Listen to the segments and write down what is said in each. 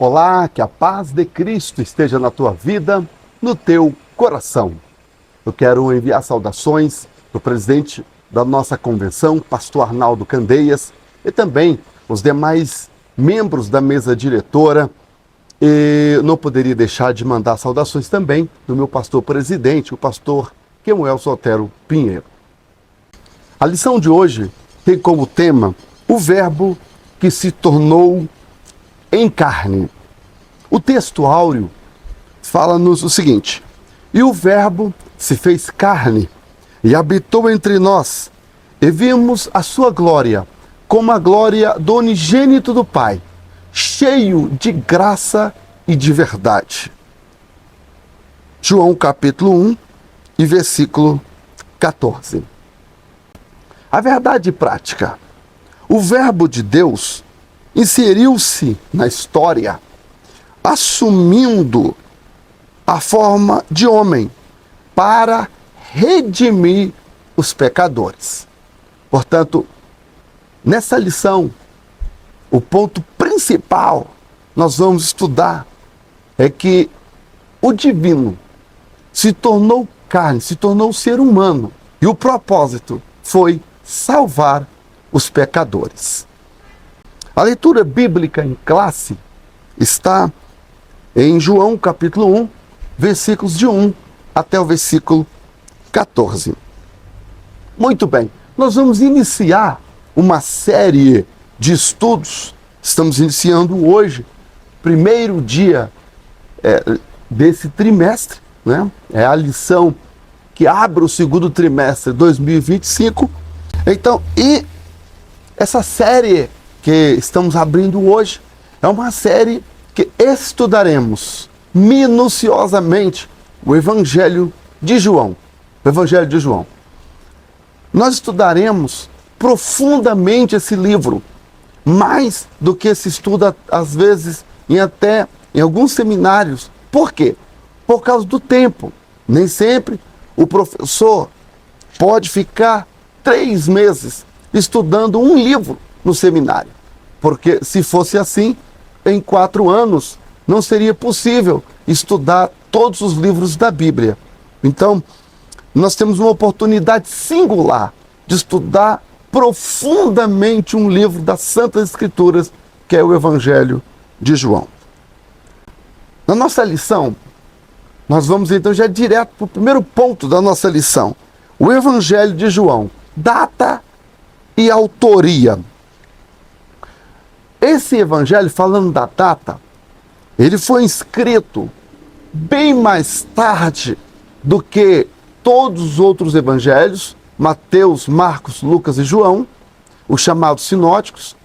Olá, que a paz de Cristo esteja na tua vida, no teu coração. Eu quero enviar saudações do presidente da nossa convenção, pastor Arnaldo Candeias, e também os demais membros da mesa diretora. E não poderia deixar de mandar saudações também do meu pastor presidente, o pastor Kemuel Sotero Pinheiro. A lição de hoje tem como tema o verbo que se tornou em carne. O texto áureo fala-nos o seguinte: e o verbo se fez carne e habitou entre nós, e vimos a sua glória, como a glória do unigênito do Pai, cheio de graça e de verdade. João capítulo 1 e versículo 14. A verdade prática. O verbo de Deus inseriu-se na história, assumindo a forma de homem para redimir os pecadores. Portanto, nessa lição, o ponto principal nós vamos estudar é que o divino se tornou carne, se tornou ser humano, e o propósito foi salvar os pecadores. A leitura bíblica em classe está em João capítulo 1, versículos de 1 até o versículo 14. Muito bem, nós vamos iniciar uma série de estudos. Estamos iniciando hoje, primeiro dia desse trimestre, né? É a lição que abre o segundo trimestre de 2025. Então, e essa série que estamos abrindo hoje é uma série que estudaremos minuciosamente o Evangelho de João. O Evangelho de João. Nós estudaremos profundamente esse livro, mais do que se estuda às vezes em alguns seminários. Por quê? Por causa do tempo. Nem sempre o professor pode ficar 3 meses estudando um livro no seminário, porque se fosse assim, em 4 anos não seria possível estudar todos os livros da Bíblia. Então, nós temos uma oportunidade singular de estudar profundamente um livro das Santas Escrituras, que é o Evangelho de João. Na nossa lição, nós vamos então já direto para o primeiro ponto da nossa lição. O Evangelho de João, data e autoria. Esse evangelho, falando da data, ele foi escrito bem mais tarde do que todos os outros evangelhos, Mateus, Marcos, Lucas e João, os chamados sinóticos.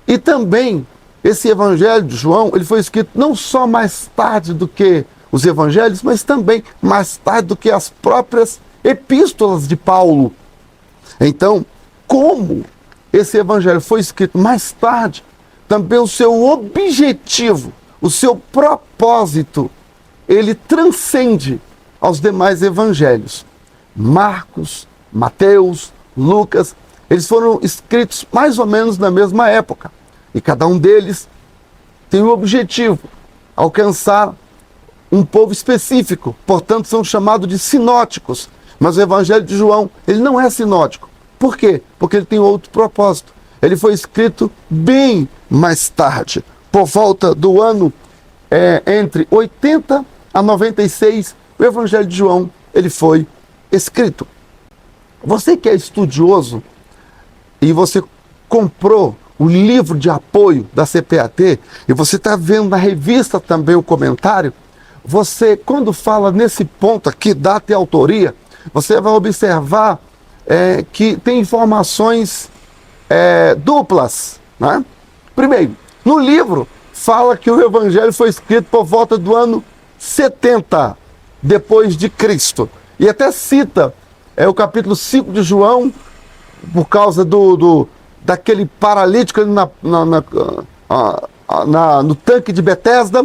E também, esse evangelho de João, ele foi escrito não só mais tarde do que os evangelhos, mas também mais tarde do que as próprias epístolas de Paulo. Então, como esse evangelho foi escrito mais tarde, também o seu objetivo, o seu propósito, ele transcende aos demais evangelhos. Marcos, Mateus, Lucas, eles foram escritos mais ou menos na mesma época. E cada um deles tem o objetivo, alcançar um povo específico. Portanto, são chamados de sinóticos. Mas o Evangelho de João, ele não é sinótico. Por quê? Porque ele tem outro propósito. Ele foi escrito bem mais tarde, por volta do ano entre 80 a 96, o Evangelho de João, ele foi escrito. Você que é estudioso e você comprou o livro de apoio da CPAT e você está vendo na revista também o comentário, você, quando fala nesse ponto aqui, data e autoria, você vai observar que tem informações duplas, né? Primeiro, no livro fala que o Evangelho foi escrito por volta do ano 70 depois de Cristo, e até cita o capítulo 5 de João por causa daquele paralítico no tanque de Betesda.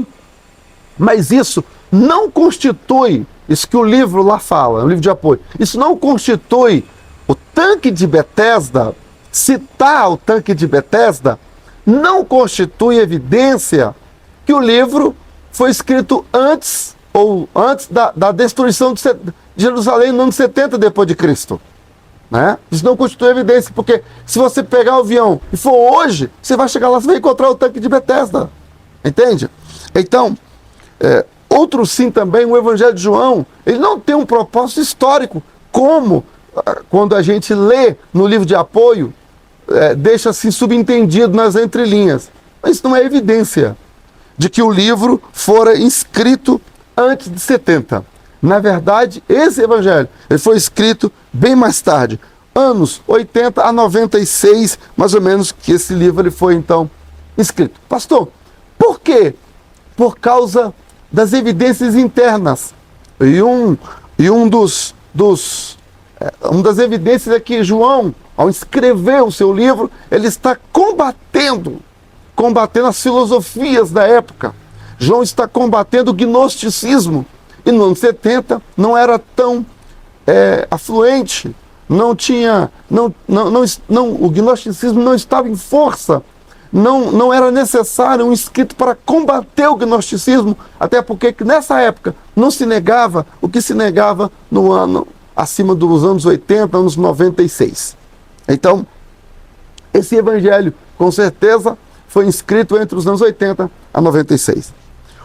Mas isso não constitui, isso que o livro lá fala, o livro de apoio, isso não constitui o tanque de Betesda. Citar o tanque de Betesda não constitui evidência que o livro foi escrito antes da destruição de Jerusalém no ano 70 depois de Cristo. Né? Isso não constitui evidência, porque se você pegar o avião e for hoje, você vai chegar lá, você vai encontrar o tanque de Betesda. Entende? Então, outro sim também, o Evangelho de João, ele não tem um propósito histórico, como quando a gente lê no livro de apoio, deixa assim subentendido nas entrelinhas. Mas isso não é evidência de que o livro fora escrito antes de 70. Na verdade, esse evangelho ele foi escrito bem mais tarde, anos 80 a 96, mais ou menos, que esse livro ele foi então escrito. Pastor, por quê? Por causa das evidências internas. E uma das evidências é que João, ao escrever o seu livro, ele está combatendo as filosofias da época. João está combatendo o gnosticismo. E no ano 70 não era tão afluente, o gnosticismo não estava em força, não era necessário um escrito para combater o gnosticismo, até porque nessa época não se negava o que se negava no ano acima dos anos 80, anos 96. Então, esse evangelho, com certeza, foi escrito entre os anos 80 a 96.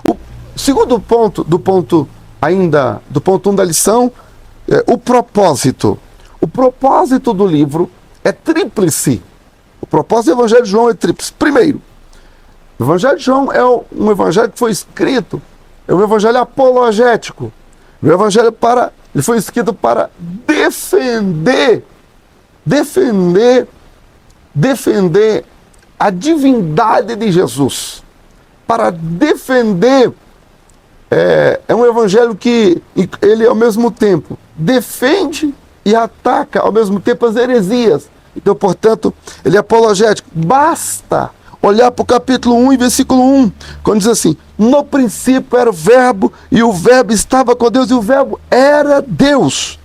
O segundo ponto, do ponto 1 da lição, o propósito. O propósito do livro é tríplice. O propósito do Evangelho de João é tríplice. Primeiro, o Evangelho de João é um evangelho que foi escrito, é um evangelho apologético. Ele foi escrito para defender a divindade de Jesus. Para defender. É um evangelho que ele, ao mesmo tempo, defende e ataca, ao mesmo tempo, as heresias. Então, portanto, ele é apologético. Basta olhar para o capítulo 1 e versículo 1, quando diz assim: no princípio era o verbo, e o verbo estava com Deus, e o verbo era Deus.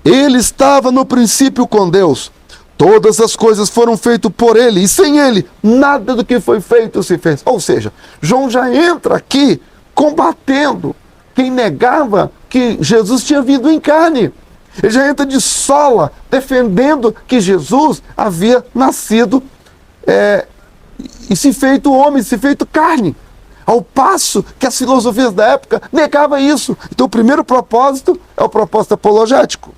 Ele estava no princípio com Deus. Todas as coisas foram feitas por ele, e sem ele, nada do que foi feito se fez. Ou seja, João já entra aqui combatendo quem negava que Jesus tinha vindo em carne. Ele já entra de sola, defendendo que Jesus havia nascido e se feito homem, se feito carne. Ao passo que as filosofias da época negavam isso. Então o primeiro propósito é o propósito apologético.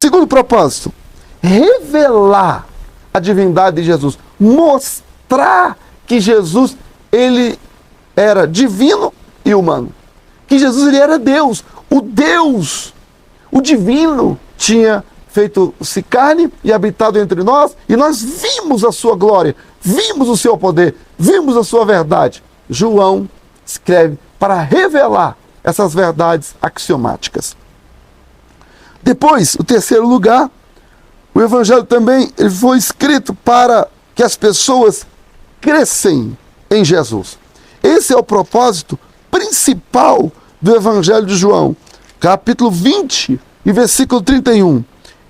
Segundo propósito, revelar a divindade de Jesus. Mostrar que Jesus, ele era divino e humano. Que Jesus, ele era Deus. O divino, tinha feito-se carne e habitado entre nós, e nós vimos a sua glória, vimos o seu poder, vimos a sua verdade. João escreve para revelar essas verdades axiomáticas. Depois, o terceiro lugar, o evangelho também ele foi escrito para que as pessoas crescem em Jesus. Esse é o propósito principal do Evangelho de João, capítulo 20 e versículo 31.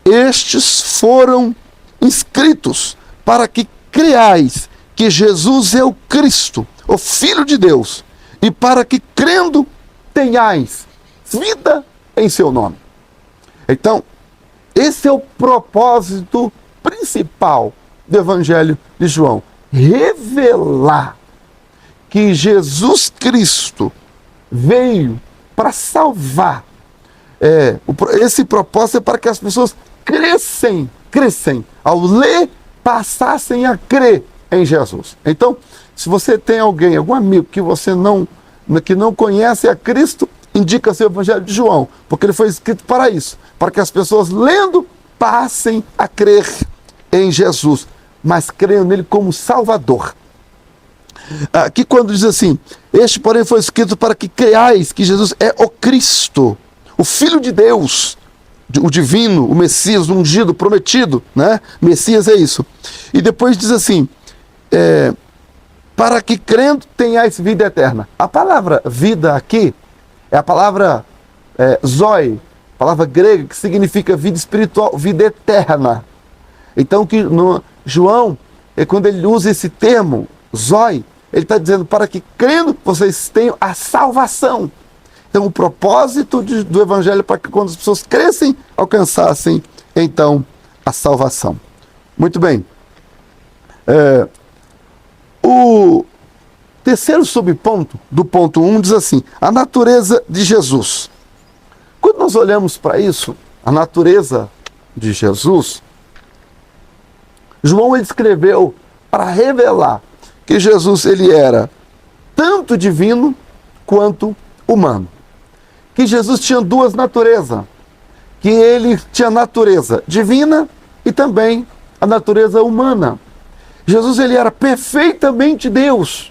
Estes foram inscritos para que creais que Jesus é o Cristo, o Filho de Deus, e para que crendo tenhais vida em seu nome. Então, esse é o propósito principal do Evangelho de João. Revelar que Jesus Cristo veio para salvar. Esse propósito é para que as pessoas crescem, ao ler, passassem a crer em Jesus. Então, se você tem algum amigo que não conhece a Cristo, indica seu Evangelho de João, porque ele foi escrito para isso, para que as pessoas lendo passem a crer em Jesus, mas creiam nele como Salvador. Aqui quando diz assim, este porém foi escrito para que creais que Jesus é o Cristo, o Filho de Deus, o divino, o Messias, o ungido, prometido, né? Messias é isso. E depois diz assim, para que crendo tenhais vida eterna. A palavra vida aqui é a palavra zoe, palavra grega que significa vida espiritual, vida eterna. Então João, quando ele usa esse termo, zoe, ele está dizendo para que crendo vocês tenham a salvação. Então o propósito do evangelho é para que quando as pessoas crescem, alcançassem então a salvação. Muito bem. O terceiro subponto do ponto 1 diz assim, a natureza de Jesus. Quando nós olhamos para isso, a natureza de Jesus, João ele escreveu para revelar que Jesus ele era tanto divino quanto humano. Que Jesus tinha duas naturezas, que ele tinha natureza divina e também a natureza humana. Jesus ele era perfeitamente Deus.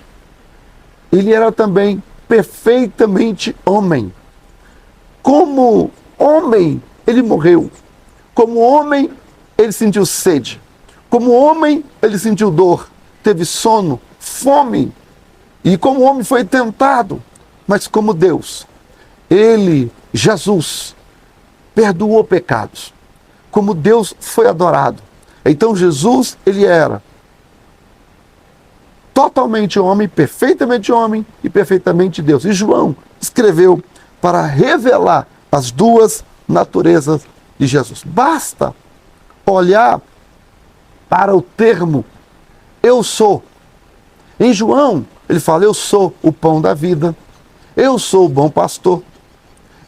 Ele era também perfeitamente homem. Como homem, ele morreu. Como homem, ele sentiu sede. Como homem, ele sentiu dor, teve sono, fome. E como homem foi tentado. Mas como Deus, ele, Jesus, perdoou pecados. Como Deus foi adorado. Então Jesus, ele era totalmente homem e perfeitamente Deus. E João escreveu para revelar as duas naturezas de Jesus. Basta olhar para o termo eu sou. Em João, ele fala, eu sou o pão da vida, eu sou o bom pastor,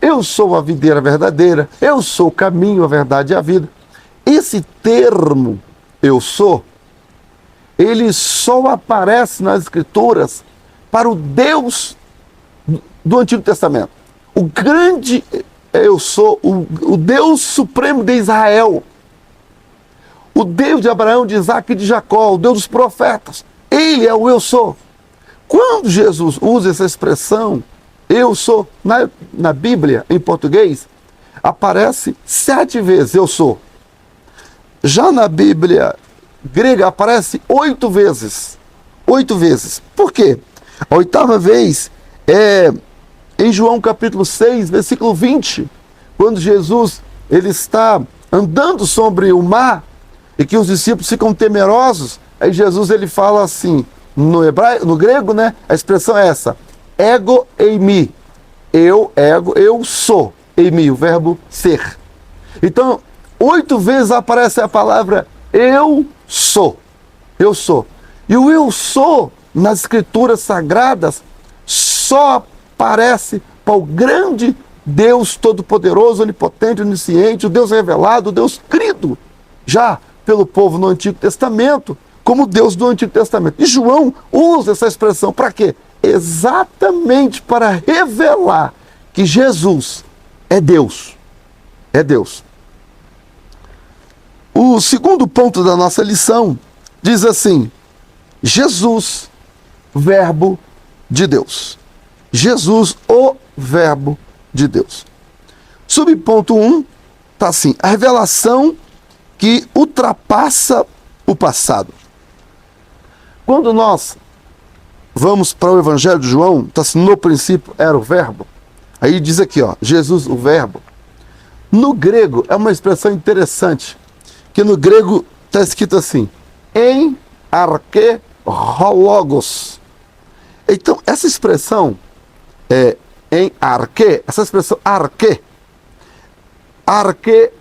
eu sou a videira verdadeira, eu sou o caminho, a verdade e a vida. Esse termo, eu sou, ele só aparece nas Escrituras para o Deus do Antigo Testamento. O grande eu sou, o Deus supremo de Israel. O Deus de Abraão, de Isaac e de Jacó, o Deus dos profetas. Ele é o eu sou. Quando Jesus usa essa expressão, eu sou, na Bíblia, em português, aparece 7 vezes eu sou. Já na Bíblia grega aparece 8 vezes. 8 vezes. Por quê? A 8ª vez é em João capítulo 6, versículo 20, quando Jesus ele está andando sobre o mar e que os discípulos ficam temerosos, aí Jesus ele fala assim, no grego, né, a expressão é essa, ego eimi, eu sou, eimi, o verbo ser. Então, 8 vezes aparece a palavra eu sou. E o eu sou, nas escrituras sagradas, só aparece para o grande Deus Todo-Poderoso, Onipotente, Onisciente, o Deus revelado, o Deus crido, já pelo povo no Antigo Testamento, como Deus do Antigo Testamento. E João usa essa expressão para quê? Exatamente para revelar que Jesus é Deus. É Deus. O segundo ponto da nossa lição diz assim, Jesus, verbo de Deus. Jesus, o verbo de Deus. Subponto 1, está assim, a revelação que ultrapassa o passado. Quando nós vamos para o Evangelho de João, está assim, no princípio era o verbo. Aí diz aqui, ó, Jesus, o verbo. No grego, é uma expressão interessante, que no grego está escrito assim, em arche logos. Então, essa expressão, em arche, essa expressão arche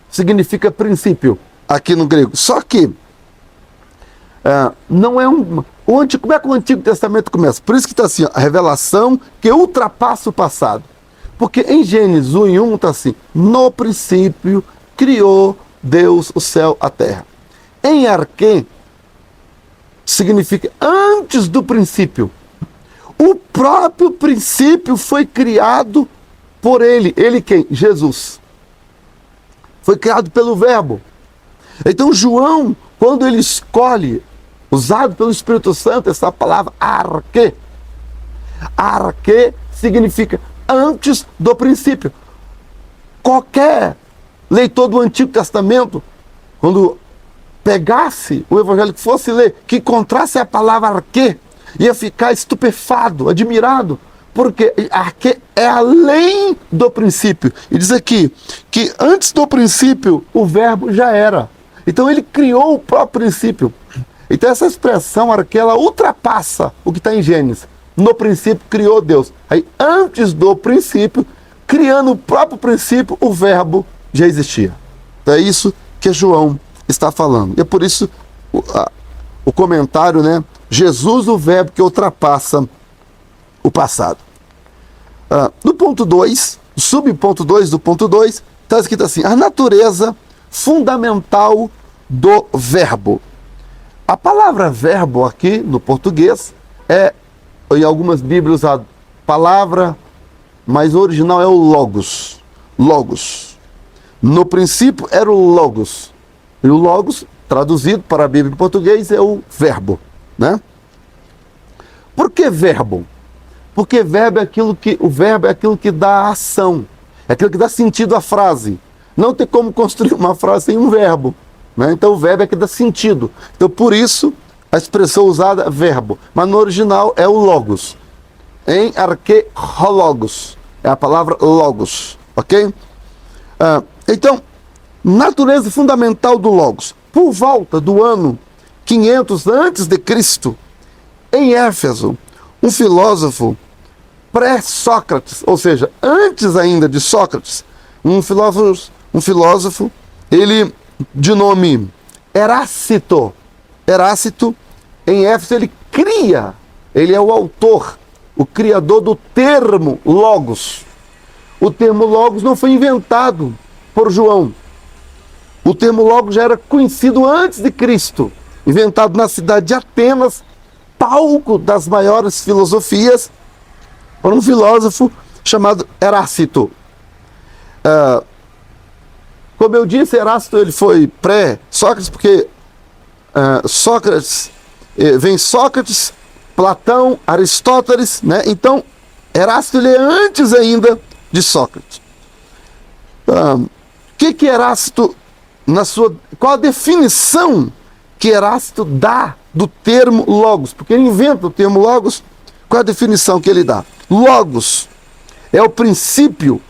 significa princípio, aqui no grego. Só que, não é como é que o Antigo Testamento começa? Por isso que está assim, ó, a revelação que ultrapassa o passado. Porque em Gênesis 1:1 está assim, no princípio criou Deus o céu, a terra. Em arche significa antes do princípio. O próprio princípio foi criado por ele. Ele quem? Jesus. Foi criado pelo verbo. Então João, quando ele escolhe, usado pelo Espírito Santo, essa palavra arche. Arche significa antes do princípio. Qualquer leitor do Antigo Testamento, quando pegasse o Evangelho, que fosse ler, que encontrasse a palavra arche, ia ficar estupefado, admirado, porque arche é além do princípio. E diz aqui que antes do princípio o verbo já era. Então ele criou o próprio princípio. Então essa expressão arquê, ela ultrapassa o que está em Gênesis. No princípio criou Deus. Aí antes do princípio, criando o próprio princípio, o verbo já existia. Então é isso que João está falando. E é por isso o comentário, né? Jesus, o verbo que ultrapassa o passado. No ponto 2, subponto 2 do ponto 2, está escrito assim: a natureza fundamental do verbo. A palavra verbo aqui no português é, em algumas bíblias, a palavra, mas o original é o logos. Logos. No princípio era o logos. E o logos, traduzido para a Bíblia em português, é o verbo, né? Por que verbo? Porque o verbo é aquilo que dá ação, é aquilo que dá sentido à frase. Não tem como construir uma frase sem um verbo, né? Então o verbo é que dá sentido. Então por isso a expressão usada é verbo, mas no original é o logos. Em arqueologos é a palavra logos, ok? Então, natureza fundamental do logos. Por volta do ano 500 a.C., em Éfeso, um filósofo pré-Sócrates, ou seja, antes ainda de Sócrates, um filósofo, ele de nome Erácito, em Éfeso, ele é o autor, o criador do termo logos. O termo logos não foi inventado por João. O termo logos já era conhecido antes de Cristo, inventado na cidade de Atenas, palco das maiores filosofias, por um filósofo chamado Erácito. Como eu disse, Erácito ele foi pré-Sócrates, porque vem Sócrates, Platão, Aristóteles, né? Então, Erácito ele é antes ainda de Sócrates. O que Erácito, qual a definição que Erácito dá do termo logos? Porque ele inventa o termo logos. Qual a definição que ele dá? Logos é o princípio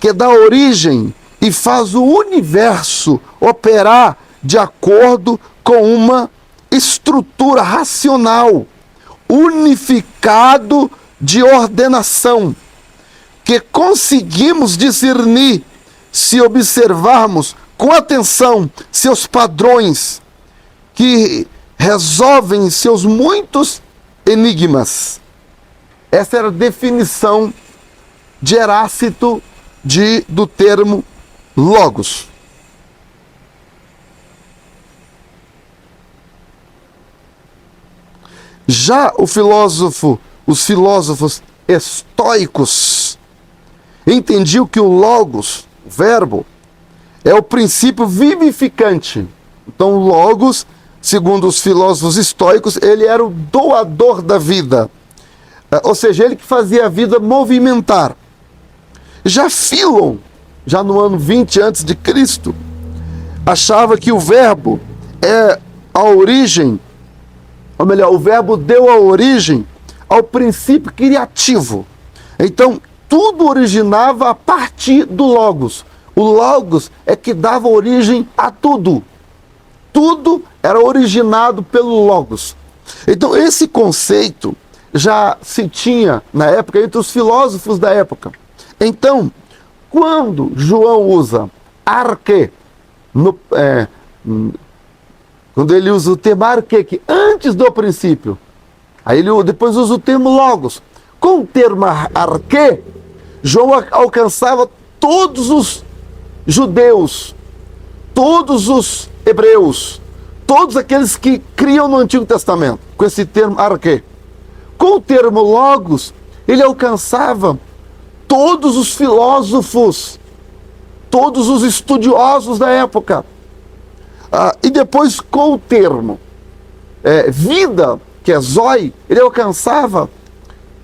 que dá origem e faz o universo operar de acordo com uma estrutura racional, unificado de ordenação, que conseguimos discernir se observarmos com atenção seus padrões, que resolvem seus muitos enigmas. Essa era a definição de Erácito do termo logos. Já os filósofos estoicos entendiam que o logos, o verbo, é o princípio vivificante. Então, o logos, segundo os filósofos estoicos, ele era o doador da vida. Ou seja, ele que fazia a vida movimentar. Já Filon, já no ano 20 a.C., achava que o verbo é a origem, ou melhor, o verbo deu a origem ao princípio criativo. Então, tudo originava a partir do logos. O logos é que dava origem a tudo. Tudo era originado pelo logos. Então, esse conceito já se tinha na época entre os filósofos da época. Então, quando João usa arque, quando ele usa o termo arque, que antes do princípio, aí ele depois usa o termo logos. Com o termo arque, João alcançava todos os judeus, todos os hebreus, todos aqueles que criam no Antigo Testamento, com esse termo arque. Com o termo logos, ele alcançava todos os filósofos, todos os estudiosos da época. E depois, com o termo vida, que é zoe, ele alcançava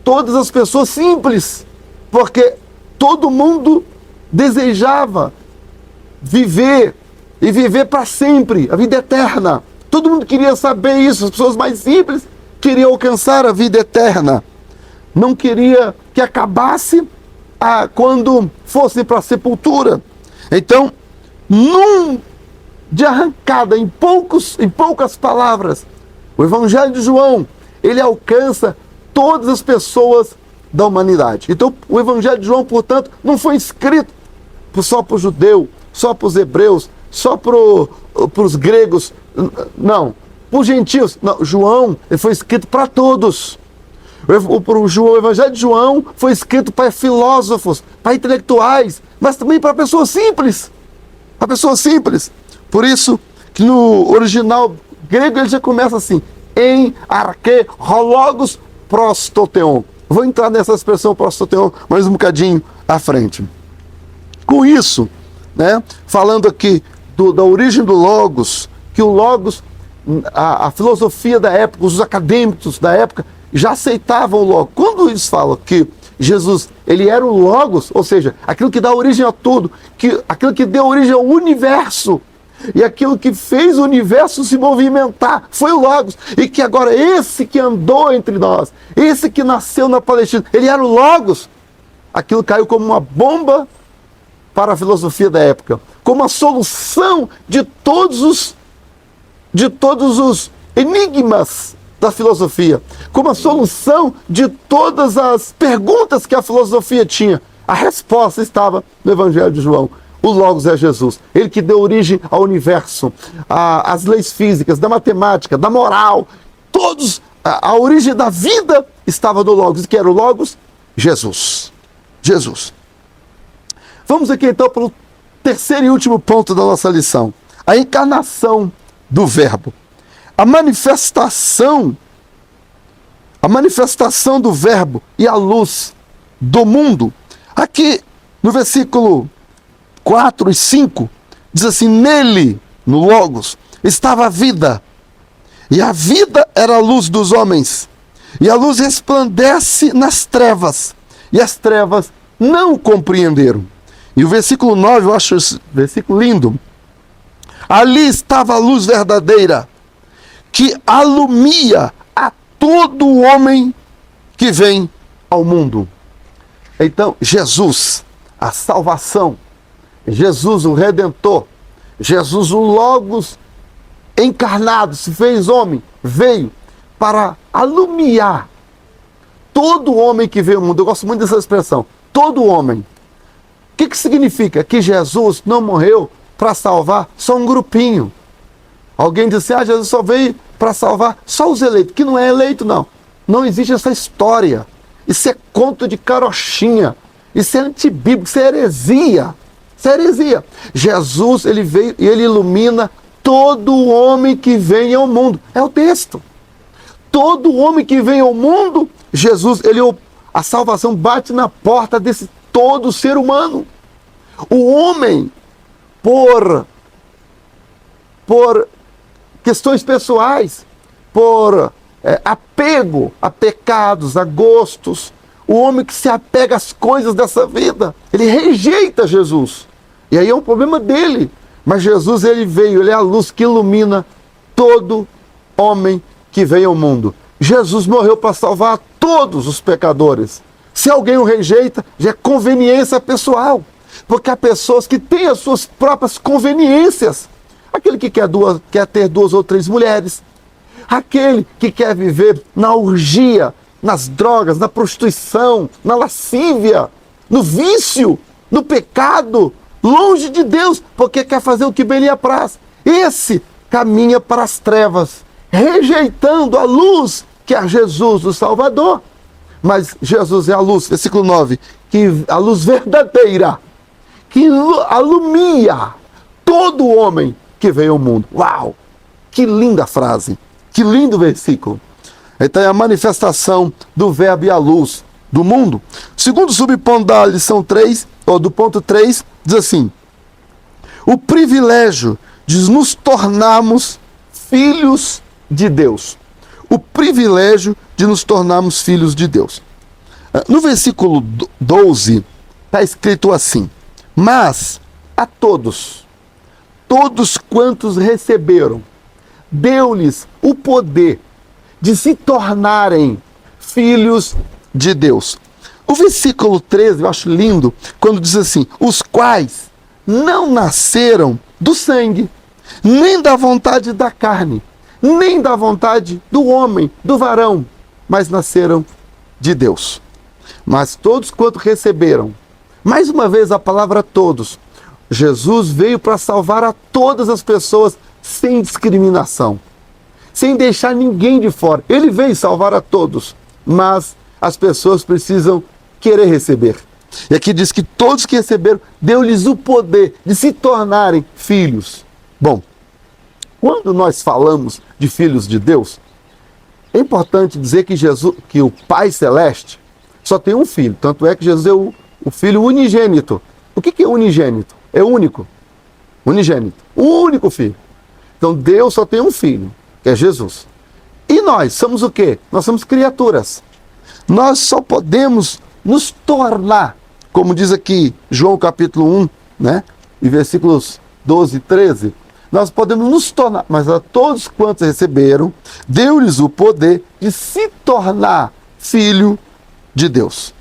todas as pessoas simples, porque todo mundo desejava viver e viver para sempre, a vida eterna. Todo mundo queria saber isso, as pessoas mais simples queriam alcançar a vida eterna. Não queria que acabasse quando fosse para a sepultura. Então, de arrancada, em poucas palavras, O Evangelho de João, ele alcança todas as pessoas da humanidade. Então, o Evangelho de João, portanto, não foi escrito só para o judeu, só para os hebreus, só para os gregos, não. Para os gentios, não. João, ele foi escrito para todos. O Evangelho de João foi escrito para filósofos, para intelectuais, mas também para pessoas simples. Para pessoas simples. Por isso que no original grego ele já começa assim, em arque hologos prostoteon. Vou entrar nessa expressão prostoteon mais um bocadinho à frente. Com isso, né, falando aqui da origem do logos, que o logos, a filosofia da época, os acadêmicos da época já aceitavam o logos. Quando eles falam que Jesus, ele era o logos, ou seja, aquilo que dá origem a tudo, aquilo que deu origem ao universo, e aquilo que fez o universo se movimentar foi o Logos. E que agora esse que andou entre nós, esse que nasceu na Palestina, ele era o Logos. Aquilo caiu como uma bomba para a filosofia da época, como a solução de todos os enigmas da filosofia, como a solução de todas as perguntas que a filosofia tinha. A resposta estava no Evangelho de João. O Logos é Jesus, ele que deu origem ao universo, às leis físicas, da matemática, da moral, a origem da vida estava no Logos, que era o Logos? Jesus. Jesus. Vamos aqui então para o terceiro e último ponto da nossa lição, a encarnação do Verbo. A manifestação do Verbo e a luz do mundo. Aqui no versículo 4 e 5, diz assim, nele, no Logos, estava a vida, e a vida era a luz dos homens, e a luz resplandece nas trevas, e as trevas não o compreenderam. E o versículo 9, eu acho esse versículo lindo. Ali estava a luz verdadeira, que alumia a todo homem que vem ao mundo. Então, Jesus, a salvação, Jesus o Redentor, Jesus o Logos encarnado, se fez homem, veio para alumiar todo homem que veio ao mundo. Eu gosto muito dessa expressão, todo homem. O que significa? Que Jesus não morreu para salvar só um grupinho. Alguém disse, Jesus só veio para salvar só os eleitos, que não é eleito não. Não existe essa história. Isso é conto de carochinha. Isso é antibíblico, isso é heresia. Isso é heresia. Jesus, ele veio e ele ilumina todo homem que vem ao mundo. É o texto. Todo homem que vem ao mundo, Jesus, a salvação bate na porta desse todo ser humano. O homem, por questões pessoais, por apego a pecados, a gostos, o homem que se apega às coisas dessa vida, ele rejeita Jesus. E aí é um problema dele. Mas Jesus, ele veio, ele é a luz que ilumina todo homem que vem ao mundo. Jesus morreu para salvar todos os pecadores. Se alguém o rejeita, já é conveniência pessoal. Porque há pessoas que têm as suas próprias conveniências. Aquele que quer ter 2 ou 3 mulheres. Aquele que quer viver na orgia, nas drogas, na prostituição, na lascívia, no vício, no pecado, longe de Deus, porque quer fazer o que bem lhe apraz. Esse caminha para as trevas, rejeitando a luz que é Jesus, o Salvador. Mas Jesus é a luz, versículo 9, que a luz verdadeira, que alumia todo homem que veio ao mundo. Uau! Que linda frase, que lindo versículo. Então é a manifestação do Verbo e a luz do mundo. Segundo subponto da lição 3, ou do ponto 3, diz assim, o privilégio de nos tornarmos filhos de Deus. O privilégio de nos tornarmos filhos de Deus. No versículo 12, está escrito assim, mas a todos quantos receberam, deu-lhes o poder de se tornarem filhos de Deus. O versículo 13, eu acho lindo, quando diz assim, os quais não nasceram do sangue, nem da vontade da carne, nem da vontade do homem, do varão, mas nasceram de Deus. Mas todos quanto receberam, mais uma vez a palavra todos, Jesus veio para salvar a todas as pessoas sem discriminação, sem deixar ninguém de fora. Ele veio salvar a todos, mas as pessoas precisam querer receber. E aqui diz que todos que receberam, deu-lhes o poder de se tornarem filhos. Bom, quando nós falamos de filhos de Deus, é importante dizer que Jesus, que o Pai Celeste só tem um filho. Tanto é que Jesus é o filho unigênito. O que é unigênito? É único. Unigênito. O único filho. Então Deus só tem um filho, que é Jesus. E nós somos o quê? Nós somos criaturas. Nós só podemos nos tornar, como diz aqui João capítulo 1, né? E versículos 12 e 13. Nós podemos nos tornar, mas a todos quantos receberam, deu-lhes o poder de se tornar filho de Deus.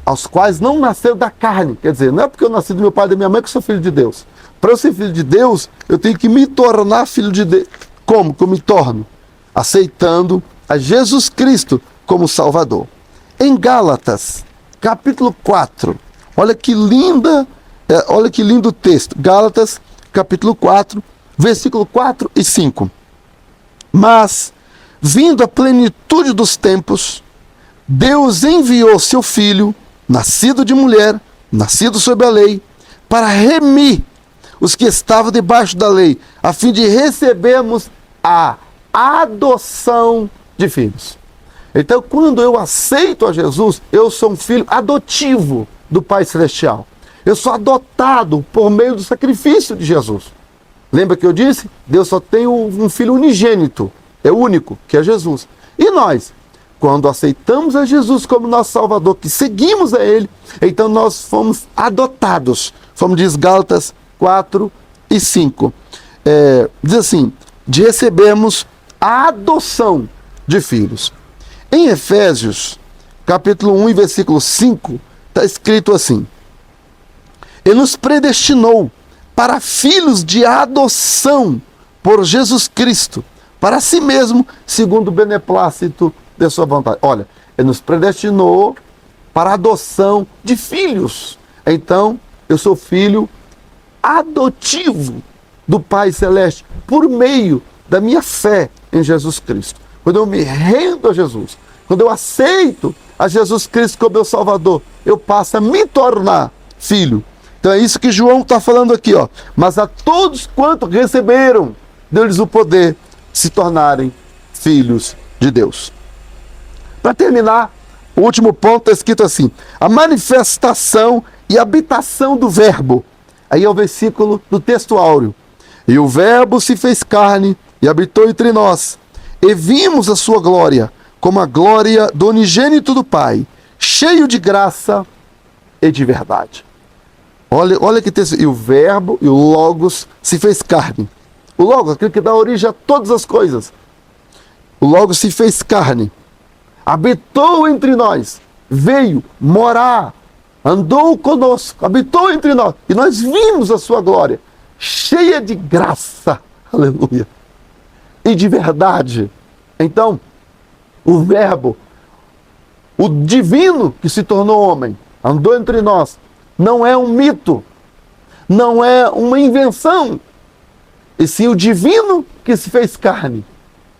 Aos quais não nasceram da carne. Quer dizer, não é porque eu nasci do meu pai e da minha mãe que eu sou filho de Deus. Para eu ser filho de Deus, eu tenho que me tornar filho de Deus. Como que eu me torno? Aceitando a Jesus Cristo como Salvador. Em Gálatas, capítulo 4, olha que lindo texto. Gálatas, capítulo 4, versículo 4 e 5. Mas, vindo a plenitude dos tempos, Deus enviou seu Filho, nascido de mulher, nascido sob a lei, para remir os que estavam debaixo da lei, a fim de recebermos a adoção de filhos. Então, quando eu aceito a Jesus, eu sou um filho adotivo do Pai Celestial. Eu sou adotado por meio do sacrifício de Jesus. Lembra que eu disse? Deus só tem um filho unigênito, é único, que é Jesus. E nós, quando aceitamos a Jesus como nosso Salvador, que seguimos a Ele, então nós fomos adotados. Como diz Gálatas 4 e 5. Diz assim, de recebermos a adoção de filhos. Em Efésios, capítulo 1 e versículo 5, está escrito assim: Ele nos predestinou para filhos de adoção por Jesus Cristo, para si mesmo, segundo o beneplácito de sua vontade. Olha, Ele nos predestinou para a adoção de filhos. Então, eu sou filho adotivo do Pai Celeste por meio da minha fé em Jesus Cristo. Quando eu me rendo a Jesus, quando eu aceito a Jesus Cristo como meu Salvador, eu passo a me tornar filho. Então é isso que João está falando aqui, ó. Mas a todos quanto receberam, deu-lhes o poder de se tornarem filhos de Deus. Para terminar, o último ponto está escrito assim: a manifestação e habitação do Verbo. Aí é o versículo do texto áureo. E o Verbo se fez carne e habitou entre nós. E vimos a sua glória, como a glória do unigênito do Pai, cheio de graça e de verdade. Olha que texto. E o Verbo e o Logos se fez carne. O Logos, aquele que dá origem a todas as coisas. O Logos se fez carne. Habitou entre nós. Veio morar. Andou conosco. Habitou entre nós. E nós vimos a sua glória. Cheia de graça. Aleluia. E de verdade. Então, o Verbo, o divino que se tornou homem, andou entre nós, não é um mito, não é uma invenção, e sim o divino que se fez carne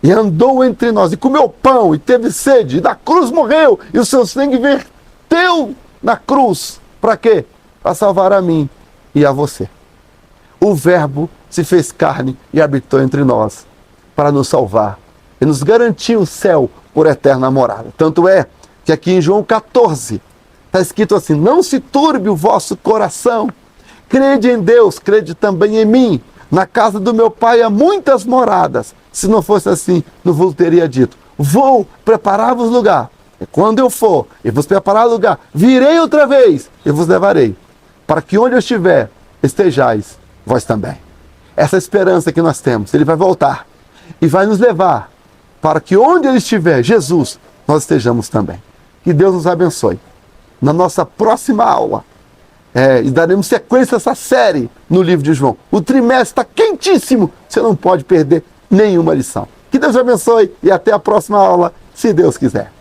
e andou entre nós, e comeu pão, e teve sede, e da cruz morreu, e o seu sangue verteu na cruz. Para quê? Para salvar a mim e a você. O Verbo se fez carne e habitou entre nós, para nos salvar e nos garantir o céu por eterna morada. Tanto é que aqui em João 14 está escrito assim: não se turbe o vosso coração, crede em Deus, crede também em mim. Na casa do meu pai há muitas moradas. Se não fosse assim, não vos teria dito: vou preparar-vos lugar. E quando eu for e vos preparar lugar, virei outra vez e vos levarei, para que onde eu estiver, estejais vós também. Essa esperança que nós temos, Ele vai voltar e vai nos levar para que onde Ele estiver, Jesus, nós estejamos também. Que Deus nos abençoe. Na nossa próxima aula, e daremos sequência a essa série no livro de João. O trimestre está quentíssimo, você não pode perder nenhuma lição. Que Deus te abençoe e até a próxima aula, se Deus quiser.